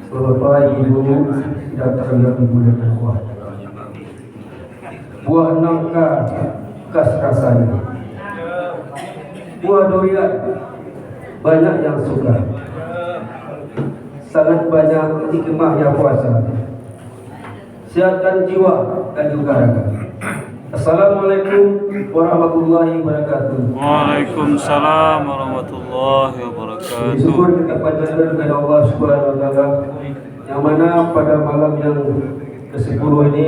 Bapak Ibu dan terlihat ibu dan akhwat, buah nangka khas rasanya, buah durian banyak yang suka, sangat banyak hikmahnya puasa, sehatkan jiwa dan juga raga. Assalamualaikum warahmatullahi wabarakatuh. Waalaikumsalam warahmatullahi wabarakatuh. Bersyukur kita panjatkan kepada Allah Subhanahu wa taala yang mana pada malam yang ke-10 ini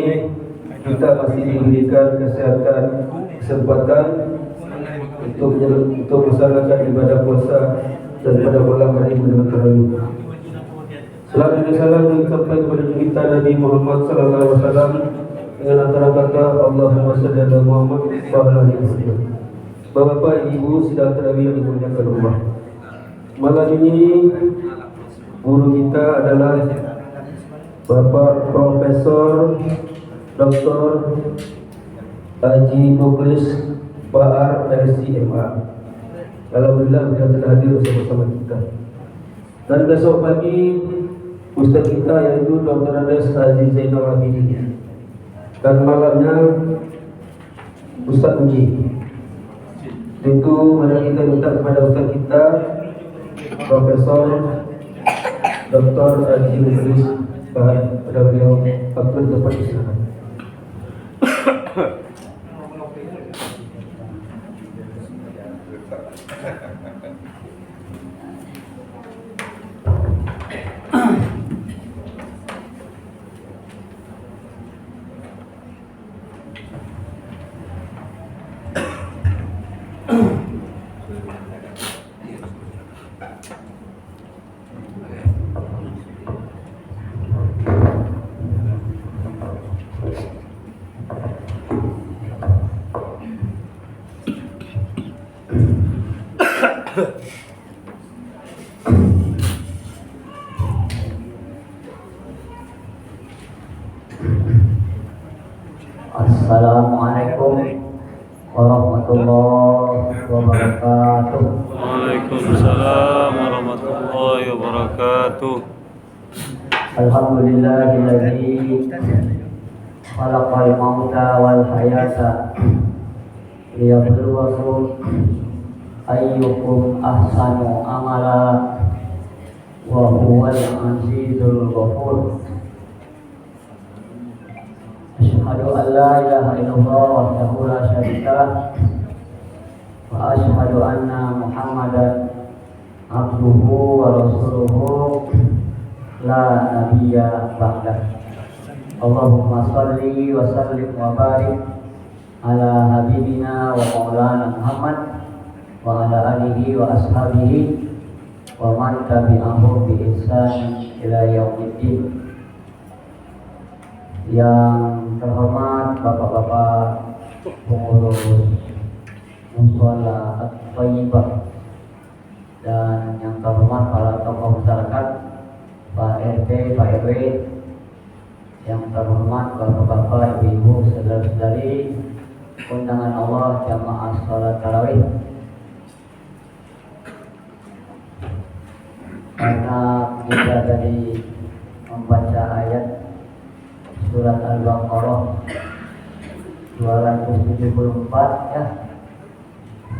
kita masih diberikan kesehatan, kesempatan untuk melaksanakan ibadah puasa dan pada malam hari benar-benar. Salam dan salam sampai kepada kita Nabi Muhammad sallallahu alaihi wasallam dengan antara kata Allahumma shalli ala Muhammad wa ala alihi wasallam. Bapak Ibu sedang terawih dimuliakan Allah. Malam ini guru kita adalah Bapak Profesor Dr. Haji Mukhlis Bahar LCMA. Alhamdulillah beliau telah hadir bersama-sama kita. Dan besok pagi Ustaz kita yaitu Dr. Andes Haji Zainal Abidin. Dan malamnya Ustaz Uji. Itu mana kita minta kepada Ustaz kita Profesor Dr. Haji Mukhlis Bahar pada beliau waktu tempat istirahat. Assalamualaikum warahmatullahi wabarakatuh. Waalaikumsalam warahmatullahi wabarakatuh. Alhamdulillahilladzi khalaqal mauta wal hayata liyabluwakum ayyukum ahsanu amala wa huwal azizul ghafur. Asyhadu an la ilaha illallah wahdahu la syarika lah wa asyhadu anna Muhammadan abduhu wa rasuluhu la nabiyya ba'dah. Allahumma shalli wa sallim wa barik ala habibina wa maulana Muhammad wa ala alihi wa ashabihi wa man tabi'ahum bi ihsan ila yaumiddin. Yang terhormat bapak-bapak pengurus mushola At-Thayyibah dan yang terhormat para tokoh masyarakat, Pak RT, Pak RW, yang terhormat bapak-bapak, ibu-ibu, saudara-saudari undangan Allah jamaah salat tarawih. Karena kita tadi membaca ayat surat Al-Baqarah 274 ya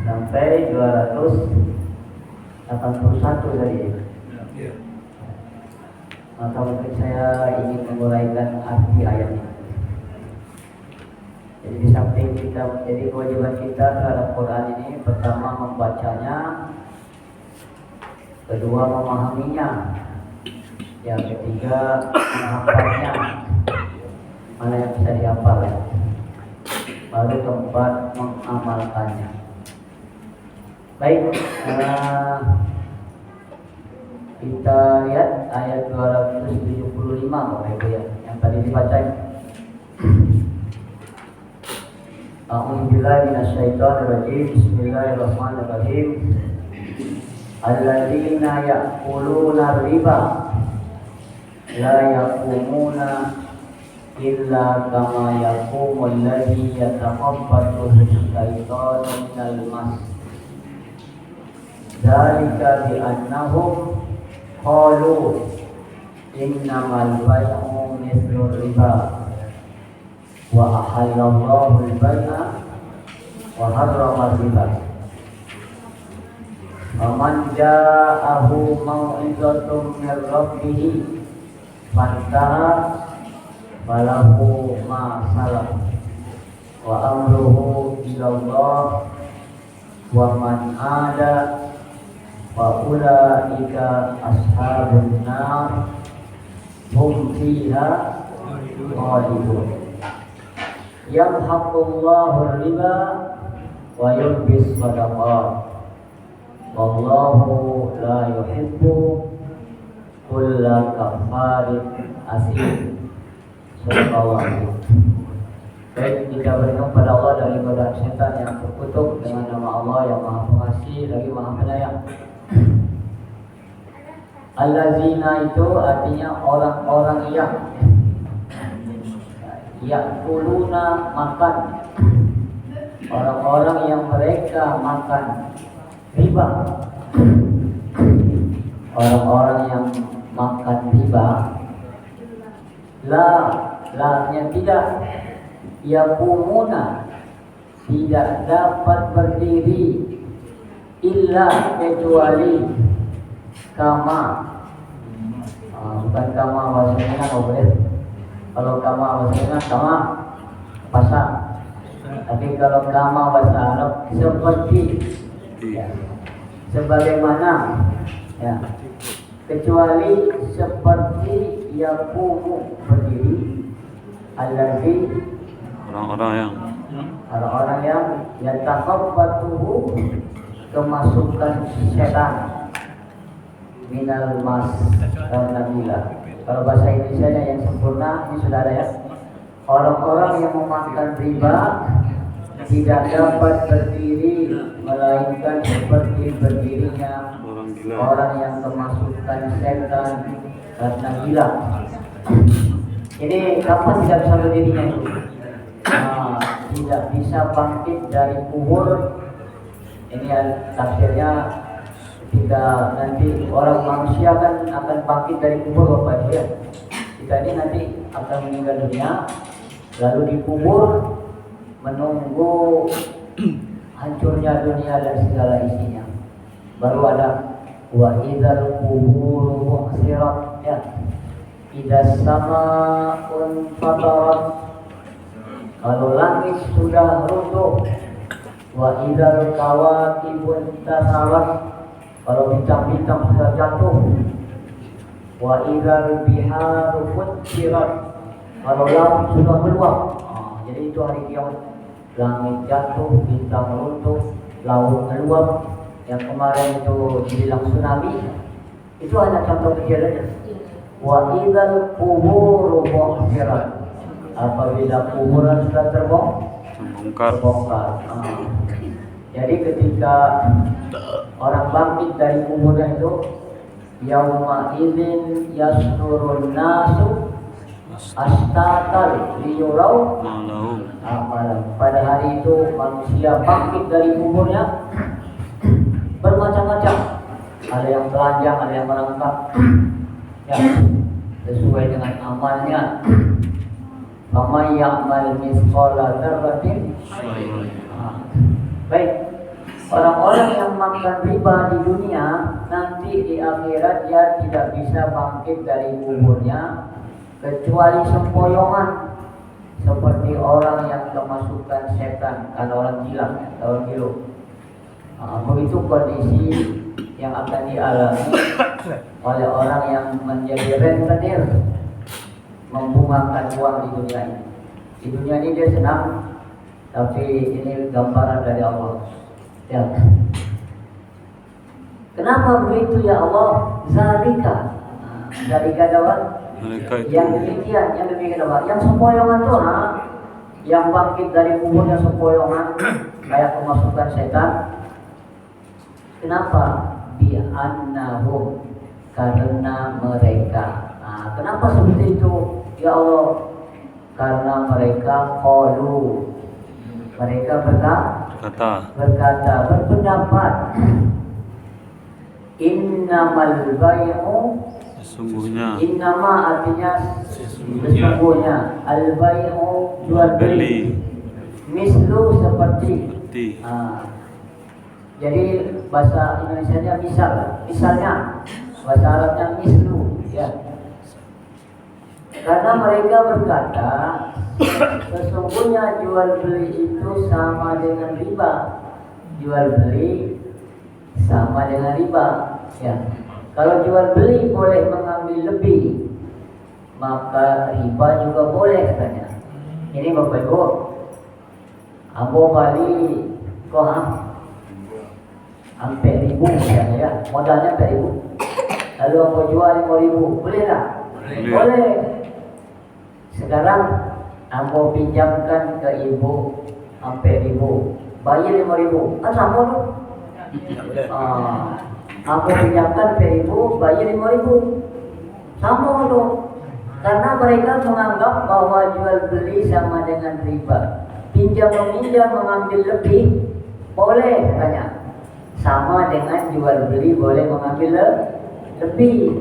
sampai 281 tadi. Maka mungkin saya ingin menguraikan arti ayat ini. Jadi di samping kita menjadi kewajiban kita terhadap Quran ini, pertama membacanya, kedua memahaminya, yang ketiga menghafalnya, mana yang bisa dihafal ya, baru keempat mengamalkannya. Baik, kita lihat ayat 275 Bapak Ibu ya, yang tadi dibaca. A'udzubillahi minasyaitonirrajim. Bismillahirrahmanirrahim. Alladzina ya'kuluna riba la yaqumuna illa kama yaqumu alladzi yatakabbathu asy-syaitanu minal mas. Dzalika bi annahum qalu innamal bay'u mithlur riba wa ahallallahu al-bay'a wa harrama riba. Faman ja'ahu mau'izatun min rabbih fantaha falahu ma salaf wa amruhu ila Allah wa man ada wa ulaika ashabun nar hum fiha khalidun. Yamhaqullahu riba wa yurbis sadaqat wallahu la yuhibbu kulla kafarin asim. Subhanallah. Baik, kita berdoa pada Allah dari godaan setan yang terkutuk dengan nama Allah yang Maha Pengasih lagi Maha Penyayang. Allazina itu artinya orang-orang yang yakuluna makan, orang-orang yang mereka makan riba, orang-orang yang makan riba. La-nya tidak, yakumuna tidak dapat berdiri illa kecuali kama, bukan kama bahasanya apa boleh? Kalau kama bahasanya kama pasang, tapi kalau kama bahasa Arab seperti, ya, sebagaimana, ya, kecuali seperti yakumu berdiri allazi orang-orang yang yataqabbatuhu kemasukan setan minal mas dan nabila. Kalau bahasa Indonesia yang sempurna ini sudah ada ya. Orang-orang yang memakan riba tidak dapat berdiri melainkan seperti berdirinya orang yang kemasukan setan karena gila. Ini kapan tidak bisa berdirinya itu? Tidak bisa bangkit dari kubur. Ini tafsirnya ketika nanti orang manusia akan bangkit dari kubur, Bapak Ibu ya. Kita ini nanti akan meninggal dunia, lalu dikubur menunggu hancurnya dunia dan segala isinya. Baru ada wa idzal quburu bu'sirat, ya. Idza sama'un fatarat, kalau langit sudah runtuh. Wa idzal kawakibun tasarat, kalau bintang-bintang sudah jatuh. Wa idzal biharu fujirat, kalau laut sudah meluap. Jadi itu hari kiamat. Langit jatuh, bintang runtuh, laut meluap. Yang kemarin itu dibilang tsunami, itu hanya contoh kecil. Wa idzal quburu bu'sirat, apabila kuburan sudah terbongkar. Jadi ketika orang bangkit dari kuburan itu, yauma idzin yasnurun nasu astatal liyurau amalan. Pada hari itu manusia bangkit dari kuburnya bermacam-macam. Ada yang telanjang, ada yang merangkak, ya, sesuai dengan amalnya. Faman ya'mal mithqala dzarratin. Baik, orang-orang yang makan riba di dunia nanti di akhirat dia tidak bisa bangkit dari kuburnya kecuali sempoyongan, seperti orang yang kemasukan setan, kan orang gila, orang gilo. Begitu kondisi yang akan dialami oleh orang yang menjadi rentenir, membungakan uang di dunia ini. Di dunia ini dia senang, tapi ini gambaran dari Allah. Ya. Kenapa begitu ya Allah? Zalika dapat yang demikian, yang sempoyongan tuh, yang bangkit dari kuburnya sempoyongan, kayak kemasukan setan. Kenapa? Bi'annahum, karena mereka. Kenapa seperti itu ya Allah? Karena mereka qalu, mereka berkata, berpendapat. Innamal bai'u, Sesungguhnya innama artinya sesungguhnya, al bai'u jual beli, mislu seperti. seperti Jadi bahasa Indonesianya misalnya bahasa Arabnya mislu, ya. Karena mereka berkata sesungguhnya jual beli itu sama dengan riba. Jual beli sama dengan riba, ya. Kalau jual beli boleh mengambil lebih, maka riba juga boleh katanya. Ini Bapak Ibu, ambo bali kok hampir 1.000 misalnya, ya. Modalnya 1.000. Lalu ambo jual 5.000, boleh tak? Boleh. Sekarang ambo pinjamkan ke ibu sampai 1.000, bayar 5.000, kan sama tu. Ambo pinjamkan ke ibu, bayar 5.000, sama tu. Karena mereka menganggap bahwa jual beli sama dengan riba. Pinjam meminjam mengambil lebih boleh katanya, sama dengan jual beli boleh mengambil lebih,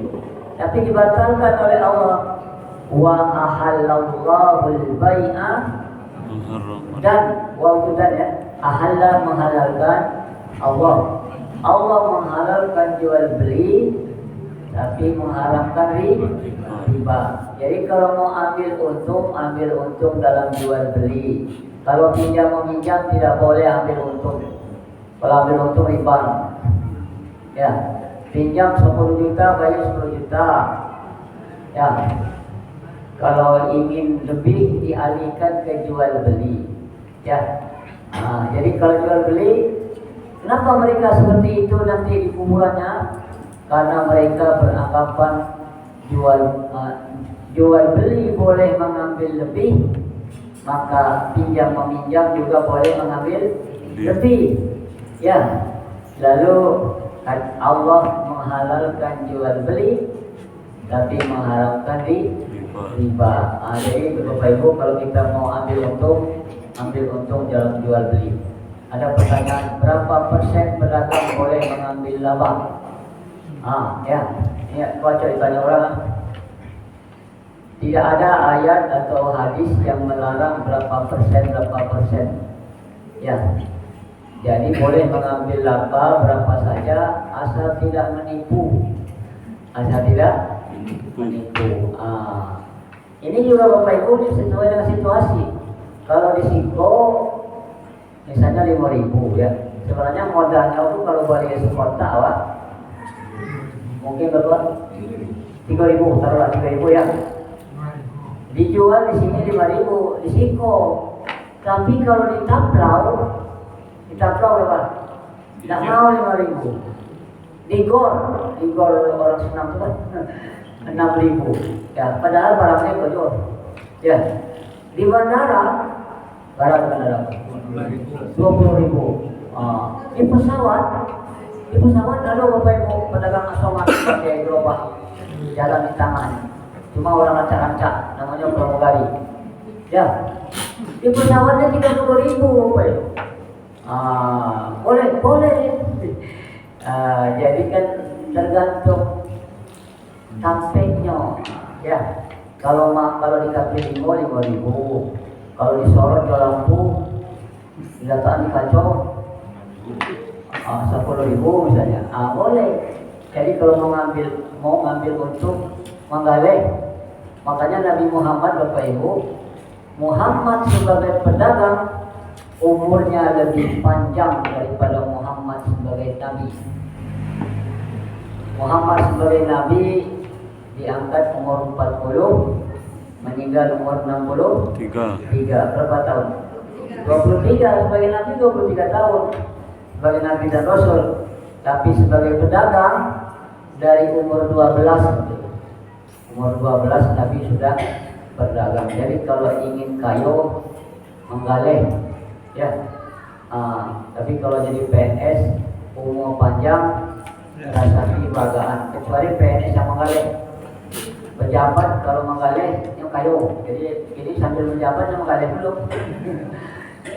tapi dibatalkan oleh Allah. Wa ahallallahu al-bai'a, dan wa itu dan, ya, ahalla menghalalkan Allah menghalalkan jual beli tapi mengharamkan riba. Jadi kalau mau ambil untung dalam jual beli. Kalau pinjam meminjam tidak boleh ambil untung. Kalau ambil untung riba, ya. Pinjam 10 juta bayar 10 juta, ya. Kalau ingin lebih dialihkan ke jual beli, ya. Jadi kalau jual beli, kenapa mereka seperti itu nanti di kuburannya? Karena mereka beranggapan jual beli boleh mengambil lebih, maka pinjam meminjam juga boleh mengambil lebih, ya. Lalu Allah menghalalkan jual beli tapi mengharamkan riba. Jadi Bapak Ibu, kalau kita mau ambil untung dalam jual beli. Ada pertanyaan, berapa persen pedagang boleh mengambil laba? Ya, ini baca ditanya orang. Tidak ada ayat atau hadis yang melarang berapa persen. Ya, jadi boleh mengambil laba berapa saja asal tidak menipu. Ini juga Bapak Ibu sesuai dengan situasi. Kalau di Siko misalnya 5.000, ya. Sebenarnya modalnya itu kalau balik ke kota, Wak, mungkin berapa? 3.000, taruhlah 3.000, ya. Dijual di sini 5.000 di Siko. Tapi kalau ditaplau berapa? Tidak mau 5.000. Digor orang senang tuh kan 6.000, ya. Padahal barangnya bocor, ya. Di bandara barang bandara 20.000. Di pesawat ada Bapak Ibu pedagang asongan pakai gerobak jalan di tangan, cuma orang rancak-rancak, namanya pramugari, ya. Di pesawatnya 30.000 Bapak Ibu. Boleh. Jadi kan tergantung sampainya, ya. Kalau dikasih 5.000, kalau disorot ke lampu, diletakkan di kacau 10.000 misalnya, boleh. Jadi kalau mau ngambil untung, menggaleh. Makanya Nabi Muhammad, Bapak Ibu, Muhammad sebagai pedagang umurnya lebih panjang daripada Muhammad sebagai Nabi. Muhammad sebagai Nabi diangkat umur 40, meninggal umur 63. Berapa tahun? 23. Sebagai Nabi 23 tahun sebagai Nabi dan Rasul. Tapi sebagai pedagang dari umur 12. Umur 12 Nabi sudah berdagang. Jadi kalau ingin kayo, menggaleh, ya. Tapi kalau jadi PNS umur panjang, rasa kebanggaan. Kecuali PNS yang menggaleh. Pejabat kalau menggaleh yang kayu. Jadi ini sambil menjabat yang menggaleh dulu.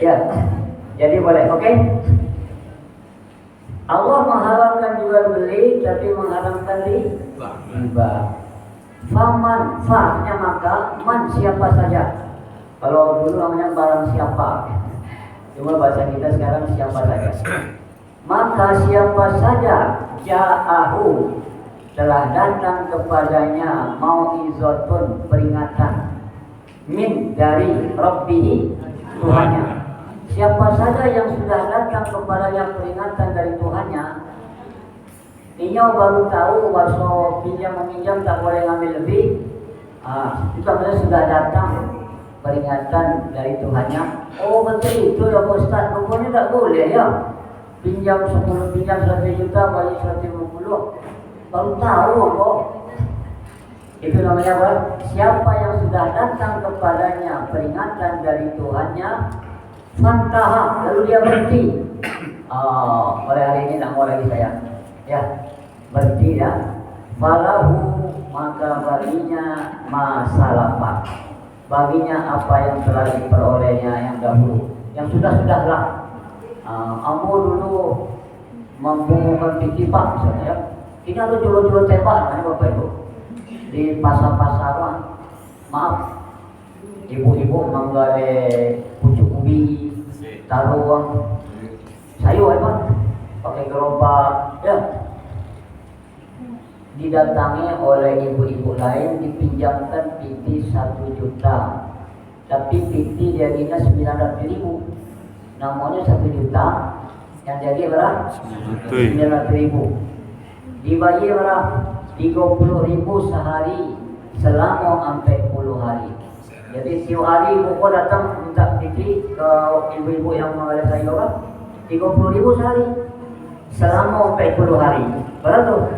Ya. Jadi boleh, oke? Allah menghalalkan jual beli tapi mengharamkan riba. Faman fa-nya maka man siapa saja. Kalau dulu namanya barang siapa. Cuma bahasa kita sekarang siapa saja. Maka siapa saja ja'ahu telah datang kepadanya mau'izatun peringatan min dari Rabbihi Tuhannya. Siapa saja yang sudah datang kepadanya peringatan dari Tuhannya, dia baru tahu bahwa pinjam meminjam tak boleh ngambil lebih. Itu artinya sudah datang peringatan dari Tuhannya. Oh betul itu ya Pak Ustaz, rupanya tak boleh ya. Pinjam 10, pinjam 1 juta, balik 150. Baru tahu kok. Itu namanya apa? Siapa yang sudah datang kepadanya peringatan dari Tuhannya, fantaha, lalu dia berhenti. Oleh hari ini tak mau lagi saya. Ya, berhenti ya. Falahu maka baginya masalafah. Baginya apa yang telah diperolehnya yang dahulu, yang sudah-sudahlah. Ambo dulu membunuhkan titipan misalnya ya. Ini ada jual-jual tembak namanya Bapak Ibu di pasar-pasaran. Maaf, ibu-ibu menggali pucuk ubi, taruh sayur apa, pakai gerobak ya. Didatangi oleh ibu-ibu lain, dipinjamkan piti 1 juta, tapi piti jadinya 900.000, namanya 1 juta, yang jadi berapa? 900.000. Dibayar berapa? 30.000 sehari selama sampai 10 hari. Jadi tiap hari ibu datang minta piti ke ibu-ibu yang mengalir sayur, 30.000 sehari selama sampai 10 hari. Berapa?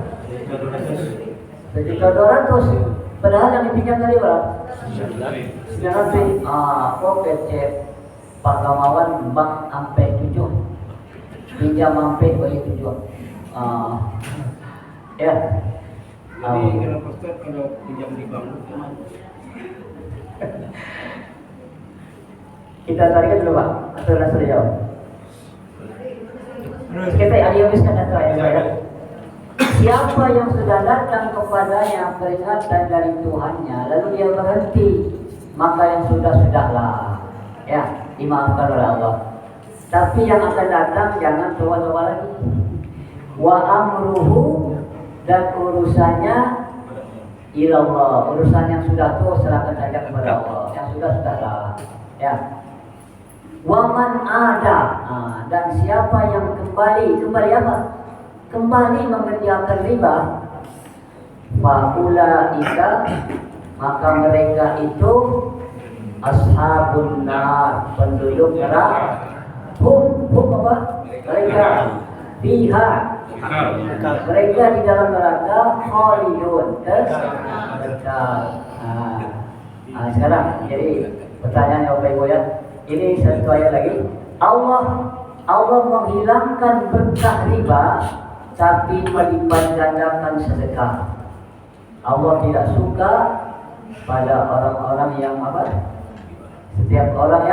1.200.000. Padahal yang dipinjam tadi berapa? 900. Kok PC Pak Gamawan bank sampai 7, pinjam sampai 7. Ya. Jadi kalau Ustaz kalau pinjam di bank kita tarik dulu Pak, atau sudah jawab? Kita habiskan data ya. Siapa yang sudah datang kepadanya peringatan dari Tuhannya, lalu dia berhenti, maka yang sudah-sudahlah, ya, dimaafkan oleh Allah. Tapi yang akan datang jangan coba-coba lagi. Wa amruhu, dan urusannya ilallah, urusan yang sudah tuh serahkan saja kepada Allah, yang sudah-sudahlah, ya. Waman ada, dan siapa yang kembali apa? Kembali mengerjakan riba, faulaika, maka mereka itu ashabun nar, penduduk neraka. Hum apa? Mereka pihak, mereka di dalam neraka khalidun, kekal. Sekarang jadi pertanyaannya Bapak Ibu ya. Ini satu ayat lagi. Allah menghilangkan berkah riba, tapi melipat gandakan sedekah. Allah tidak suka pada orang-orang yang apa? Setiap orang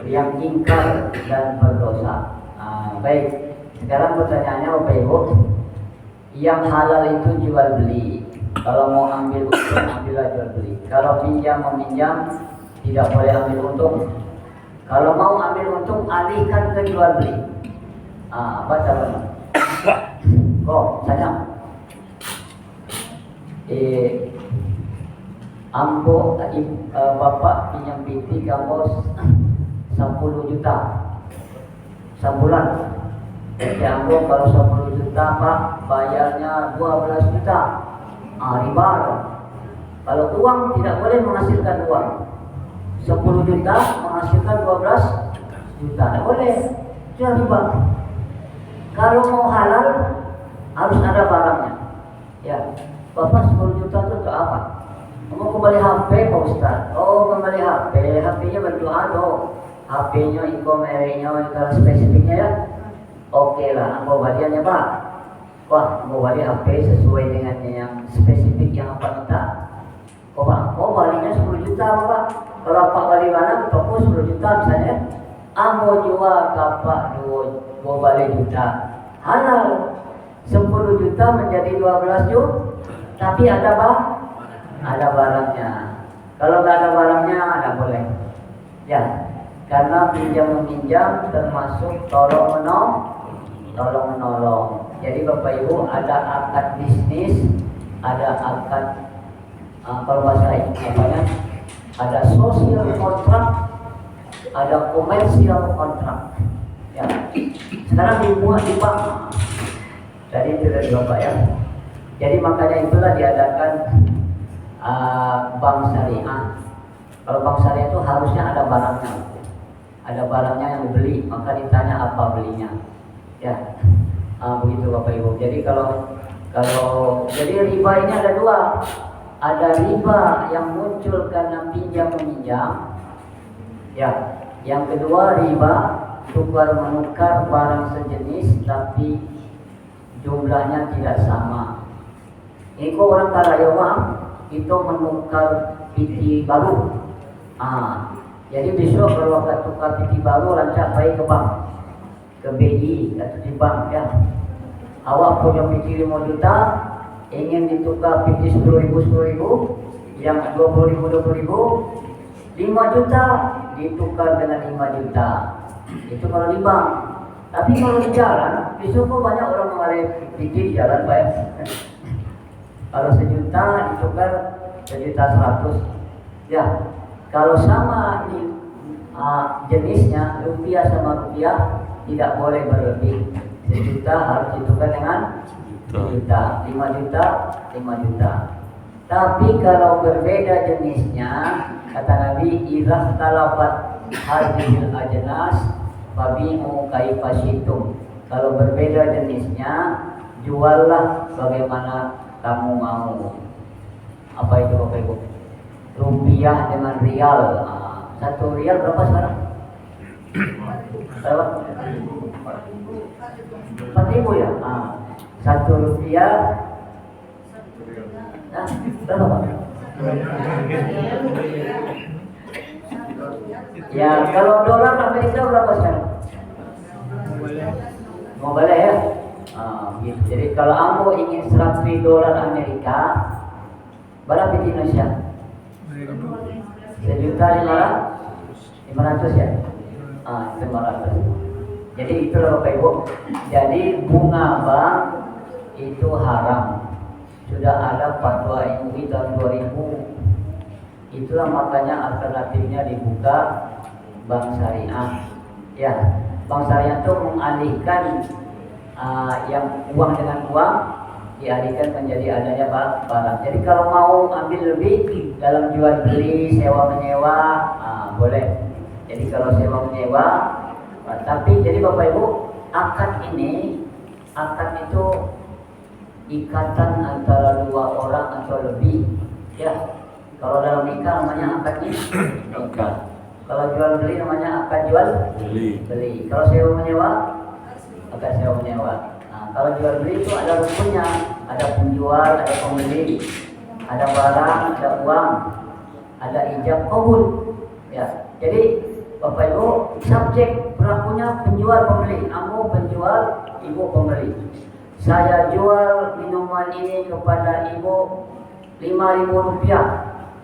yang ingkar dan berdosa. Baik. Sekarang pertanyaannya Bapak Ibu, yang halal itu jual beli. Kalau mau ambil untung, ambillah jual beli. Kalau pinjam meminjam, tidak boleh ambil untung. Kalau mau ambil untung, alihkan ke jual beli. Apa caranya? Kok saya ambo bapak pinjam piti kamu 10 juta sebulan. Jadi ambo kalau 10 juta Pak, bayarnya 12 juta. Riba. Kalau uang tidak boleh menghasilkan uang. 10 juta menghasilkan 12 juta. Tidak boleh. Itu riba. Kalau mau halal harus ada barangnya. Ya, Bapak 10 juta itu untuk apa? Mau kembali HP Pak Ustaz? Oh, kembali HP. HP-nya berdoa dong. HP-nya, e-commerce-nya, kalau spesifiknya ya. Oke lah, ambo baliannya Pak. Wah, ambo bali HP sesuai dengan yang spesifik yang apa minta. Oh Pak, balinya 10 juta Pak. Kalau Pak bali mana, toko 10 juta misalnya. Ambo jual kapak 2 bali juta. halal. 10 juta menjadi 12 juta, tapi ada barangnya. Kalau nggak ada barangnya, nggak boleh. Ya, karena pinjam meminjam termasuk tolong menolong. Jadi Bapak Ibu, ada akad bisnis, ada akad kalau bahasa apanya, ada social kontrak, ada komersial kontrak. Ya, sekarang dibuat di bank. Jadi itu dari Bapak ya. Jadi makanya itulah diadakan bank syariah. Kalau bank syariah itu harusnya ada barangnya. Ada barangnya yang dibeli, maka ditanya apa belinya. Ya, begitu Bapak Ibu. Jadi kalau jadi riba ini ada dua. Ada riba yang muncul karena pinjam meminjam. Ya, yang kedua riba tukar menukar barang sejenis tapi jumlahnya tidak sama. Ini kok orang Karayawa itu menukar PT baru. Jadi besok kalau tukar PT baru lancar baik ke bank, ke BI atau di bank ya. Awak punya PT 5 juta, ingin ditukar PT 10.000, yang 20.000, 5 juta ditukar dengan 5 juta. Itu kalau di bank. Tapi kalau di jalan, besok kok banyak orang mengalami PT di jalan banyak. Kalau 1 juta ditukar 1.100.000. Ya, kalau sama jenisnya rupiah sama rupiah tidak boleh berlebih. 1 juta harus ditukar dengan 1 juta, 5 juta, 5 juta. Tapi kalau berbeda jenisnya, kata Nabi, idza talafat hadhil ajnas fabi'u kaifa syi'tum. Kalau berbeda jenisnya, juallah bagaimana kamu mau. Apa itu Bapak Ibu? Rupiah dengan rial. 1 rial berapa sekarang? Berapa? 4.000 ya? 1 rupiah. Berapa Pak? Ya, kalau dolar Amerika berapa sekarang? Mau boleh ya? Gitu. Jadi kalau Ambo ingin 100 dolar Amerika, berapa di Indonesia? 1.500.000 ya? 500. Jadi itulah Bapak Ibu. Jadi bunga bank itu haram. Sudah ada fatwa MUI tahun 2000. Itulah makanya alternatifnya dibuka bank syariah. Ya, bank syariah itu mengalihkan yang uang dengan uang dialihkan menjadi adanya barang. Jadi kalau mau ambil lebih dalam jual beli, sewa menyewa, boleh. Jadi kalau sewa menyewa, tapi jadi Bapak Ibu, akad itu ikatan antara 2 orang atau lebih. Ya, kalau dalam nikah namanya akad nikah. Kalau jual beli namanya akad jual beli. Kalau sewa menyewa, akad sewa menyewa. Kalau jual beli itu ada rukunnya, ada penjual, ada pembeli, ada barang, ada uang, ada ijab kabul. Ya, jadi Bapak Ibu, subjek berlakunya penjual pembeli. Aku penjual, ibu pembeli. Saya jual minuman ini kepada ibu 5.000 rupiah.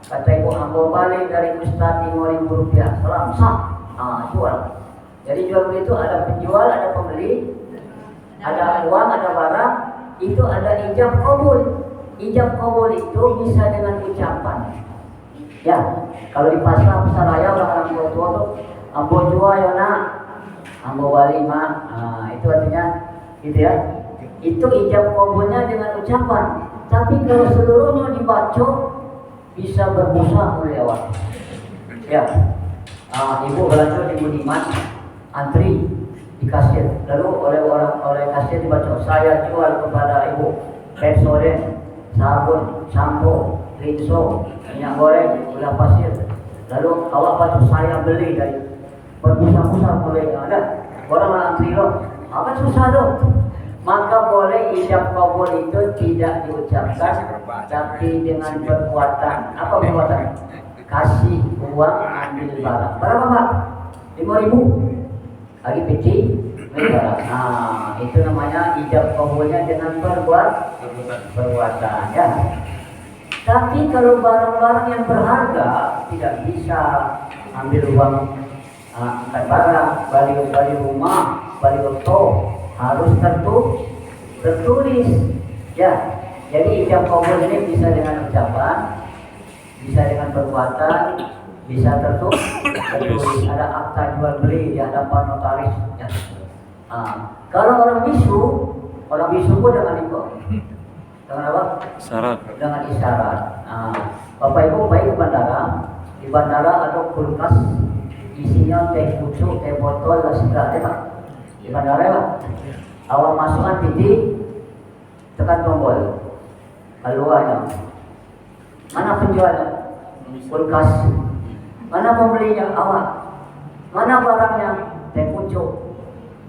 Kata ibu, aku balik dari Ustaz 5.000 rupiah. Salam sah. Jual. Jadi jual beli itu ada penjual, ada pembeli, ada uang, ada barang. Itu ada ijab kabul. Ijab kabul itu bisa dengan ucapan. Ya, kalau di pasar raya orang-orang tua tuh, ambo jual ya nak, ambo balik mak. Itu artinya, gitu ya. Itu ijab kabulnya dengan ucapan. Tapi kalau seluruhnya dibaca, bisa berbusa oleh awak. Ya, ibu belanja di Budiman, antri di kasir. Lalu oleh kasir dibaca, saya jual kepada ibu Pepsodent, sabun, sampo, rinso, minyak goreng, gula pasir. Lalu awak baca, saya beli dari berbusa-busa boleh ada. Orang antri loh, apa susah dong? Maka boleh ijab kabul itu tidak diucapkan, tapi dengan perbuatan. Apa perbuatan? Kasih uang, ambil barang. Berapa Pak? 5.000. Lagi PC Nah, itu namanya ijab kabulnya dengan perbuatan ya. Tapi kalau barang-barang yang berharga tidak bisa ambil uang, angkat barang, balik rumah, balik toko, harus tertulis ya. Jadi ijab kabul ini bisa dengan ucapan, bisa dengan perbuatan, bisa tertulis. Ada akta jual beli di hadapan notaris ya. Kalau orang bisu pun dengan itu. Dengan apa? Syarat. Dengan isyarat. Bapak Ibu baik ke bandara, di bandara ada kulkas isinya teh pucuk, teh botol, segala ya Pak. Di bandara ya Pak. Awal masukan titik, tekan tombol. Keluarnya. Mana penjualnya? Kulkas. Mana pembelinya? Awal. Mana barangnya? Teh pucuk,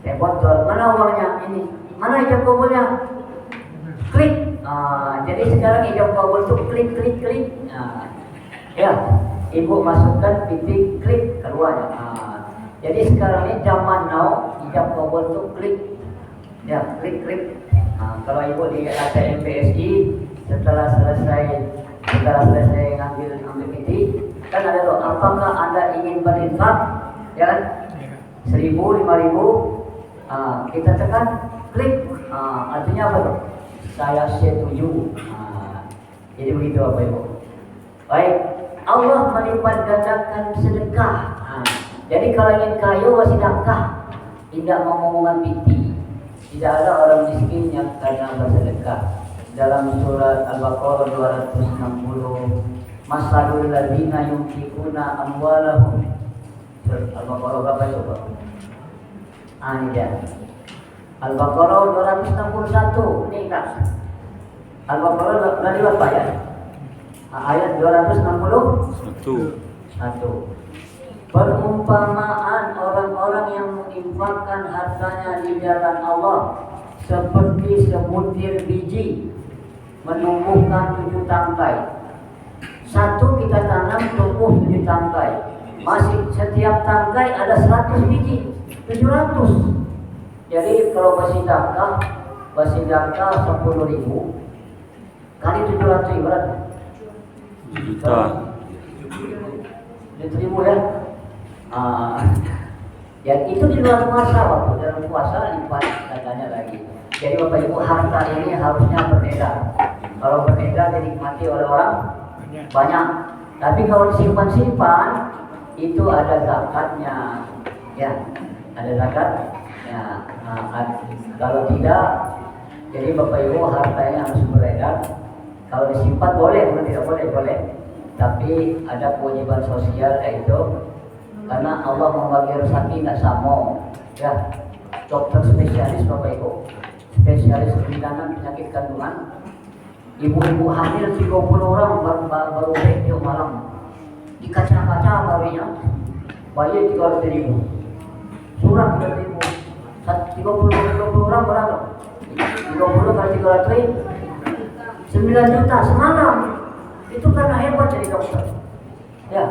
teh botol. Mana uangnya? Ini. Mana ijab kabulnya? Klik. Jadi sekarang ijab kabul itu klik. Ya, ibu masukkan titik klik keluarnya. Jadi sekarang ini zaman now ijab kabul itu klik. Ya, klik. Kalau ibu di ATM BSI setelah selesai ngambil titik, kan ada tuh, apakah Anda ingin berinfak? Ya kan? 1.000, 5.000, kita tekan klik. Artinya apa tuh? Saya setuju. Jadi begitu Bapak Ibu. Baik, Allah melipat gandakan sedekah. Jadi kalau ingin kaya sedekah, tidak mengomongan piti. Tidak ada orang miskin yang karena bersedekah. Dalam surat Al-Baqarah 260, masalul ladzina yunfikuna amwalahum. Surat Al-Baqarah berapa itu Pak? Ini dia. Al-Baqarah 261. Ini kan Al-Baqarah dari berapa ya? Ayat 261. Perumpamaan orang-orang yang menginfakkan hartanya di jalan Allah seperti sebutir biji menumbuhkan 7 tangkai. Satu kita tanam tumbuh 7 tangkai. Masih setiap tangkai ada 100 biji, 700. Jadi kalau bersedekah 10.000 kali 700 ibarat Juta. 7.000 ya. Ya itu di luar puasa, waktu dalam puasa lipat katanya lagi. Jadi Bapak Ibu, harta ini harusnya beredar. Kalau beredar dinikmati oleh orang banyak. Tapi kalau disimpan itu ada zakatnya. Ya, ada zakat. Ya, kalau tidak, jadi Bapak Ibu hartanya harus beredar. Kalau disimpan boleh, kalau tidak boleh. Tapi ada kewajiban sosial yaitu karena Allah membagi rezeki tidak sama. Ya, dokter spesialis Bapak Ibu, spesialis kebidanan penyakit kandungan, ibu-ibu hamil 30 orang baru tiap malam dikaca-kaca barunya, bayi 300.000, surat 300.000, 30 orang berapa? 30 kali 300, 9 juta semalam. Itu karena hebat jadi dokter. Ya.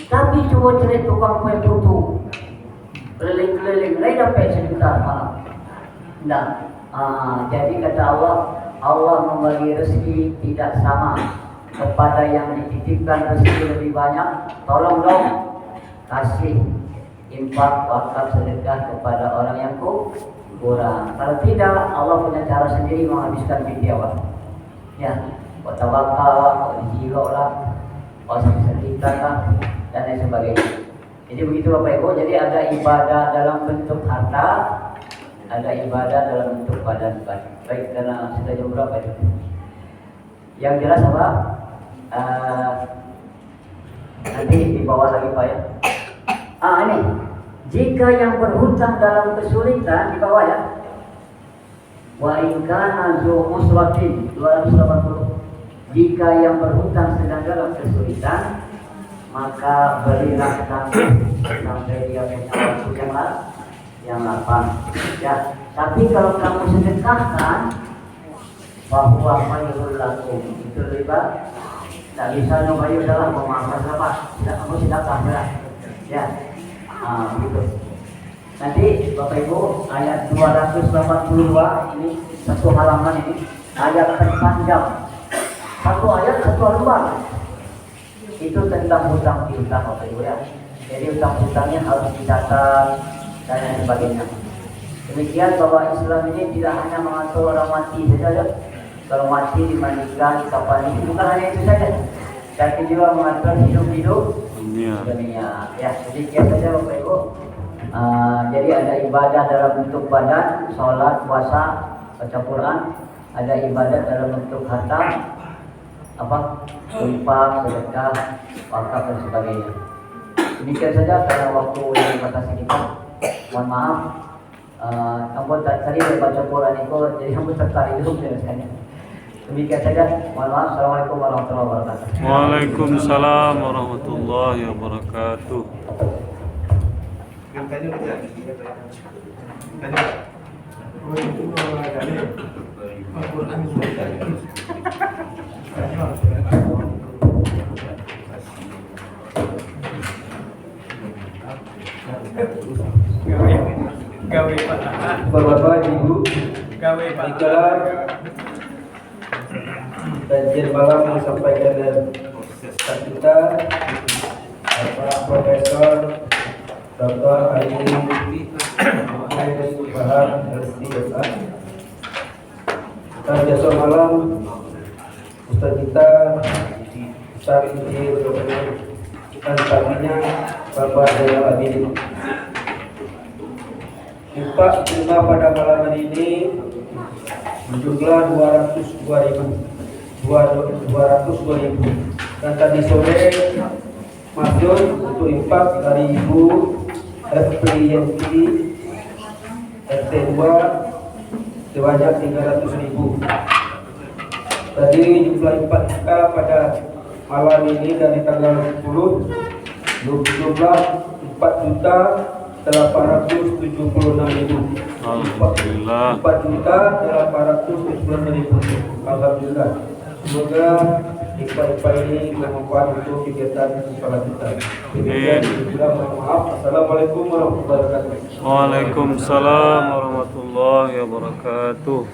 Tapi coba cari tukang kue putu, keliling-keliling, lain dapat 1 juta malam. Nah, jadi kata Allah membagi rezeki tidak sama. Kepada yang dititipkan rezeki lebih banyak, tolong dong kasih infak, wakaf, sedekah kepada orang yang kurang. Kalau tidak, Allah punya cara sendiri menghabiskan pikiran. Ya, tawakal, dijilo lah, sedekah lah, dan lain sebagainya. Jadi begitu Bapak Ibu. Jadi ada ibadah dalam bentuk harta, ada ibadah dalam bentuk badan. Baik, karena sudah jam berapa itu? Yang jelas apa? Nanti di bawah lagi Pak ya. Ini jika yang berhutang dalam kesulitan di bawah ya. Wa in kana zu usratin 280. Jika yang berhutang sedang dalam kesulitan, maka berilah sampai dia punya waktu yang lapang. Ya, tapi kalau kamu sedekahkan, bahwa khairul lakum, itu riba. Tidak bisa nyobain dalam memaafkan apa? Tidak, kamu sedekah berat. Ya, gitu. Nanti Bapak Ibu ayat 282 ini satu halaman ini ayat terpanjang. Satu ayat satu lembar. Itu tentang hutang piutang Bapak Ibu ya. Jadi hutang-hutangnya harus dicatat dan lain sebagainya. Demikian bahwa Islam ini tidak hanya mengatur orang mati saja. Kalau mati dimandikan, dikafani, bukan hanya itu saja. Tapi juga mengatur hidup-hidup dunia. Ya, demikian saja Bapak Ibu. Jadi ada ibadah dalam bentuk badan, sholat, puasa, baca Quran. Ada ibadah dalam bentuk harta, infak, sedekah, wakaf dan sebagainya. Demikian saja karena waktu yang dibatasi kita. Mohon maaf. Kamu tadi baca Quran itu, jadi kamu tertarik dulu jelaskannya. Demikian saja. Mohon maaf. Assalamualaikum warahmatullahi wabarakatuh. Waalaikumsalam warahmatullahi wabarakatuh. Bapak-bapak, Ibu, ikalah kajian malam yang disampaikan oleh kita Bapak Profesor Dr. Ali Subhan LCSA. Dan besok malam Ustaz kita Ustaz Injil dan tabinya Bapak Zainal Abidin. Infak kita pada malam hari ini berjumlah 202.000 dan tadi sore masuk untuk infak dari Ibu Fpriyanti RT 2 sebanyak 300.000. Tadi jumlah infak kita pada malam ini dari tanggal 10 jumlah 4.876.000. Alhamdulillah. 4.876.000. Alhamdulillah. Semoga infak ini bermanfaat untuk kegiatan sholat kita. Amin. Maaf. Assalamualaikum warahmatullahi wabarakatuh. Waalaikumsalam warahmatullahi wabarakatuh.